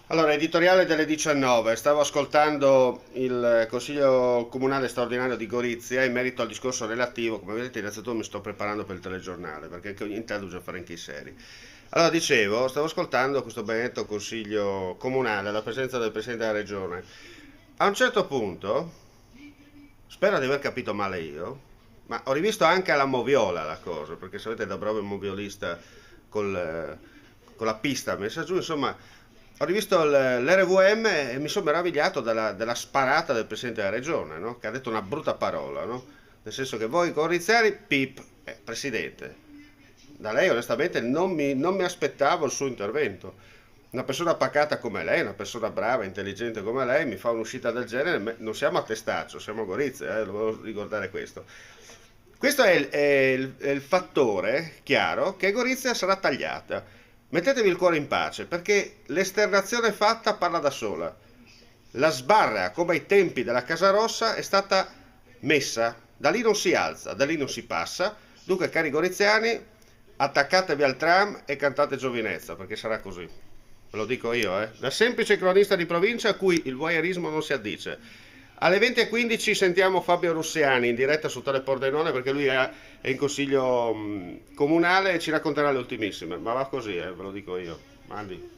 Allora, editoriale delle 19. Stavo ascoltando il Consiglio Comunale straordinario di Gorizia in merito al discorso relativo. Come vedete, innanzitutto mi sto preparando per il telegiornale, perché anche ogni tanto bisogna fare anche i seri. Allora, dicevo, stavo ascoltando questo benedetto Consiglio Comunale, alla presenza del Presidente della Regione. A un certo punto, spero di aver capito male io, ma ho rivisto anche alla moviola la cosa, perché sapete da bravo moviolista con la pista messa giù, insomma, ho rivisto l'RVM e mi sono meravigliato della sparata del Presidente della Regione, no? Che ha detto una brutta parola, no? Nel senso che voi corrizieri, pip, Presidente. Da lei onestamente non mi aspettavo il suo intervento. Una persona pacata come lei, una persona brava, intelligente come lei, mi fa un'uscita del genere. Non siamo a Testaccio, siamo a Gorizia, devo ricordare questo. Questo è il fattore chiaro che Gorizia sarà tagliata. Mettetevi il cuore in pace, perché l'esternazione fatta parla da sola. La sbarra, come ai tempi della Casa Rossa, è stata messa. Da lì non si alza, da lì non si passa. Dunque, cari goriziani, attaccatevi al tram e cantate giovinezza, perché sarà così. Ve lo dico io, eh. Da semplice cronista di provincia a cui il voyeurismo non si addice. Alle 20:15 sentiamo Fabio Russiani in diretta su Tele Pordenone perché lui è in consiglio comunale e ci racconterà le ultimissime. Ma va così, ve lo dico io. Mandi.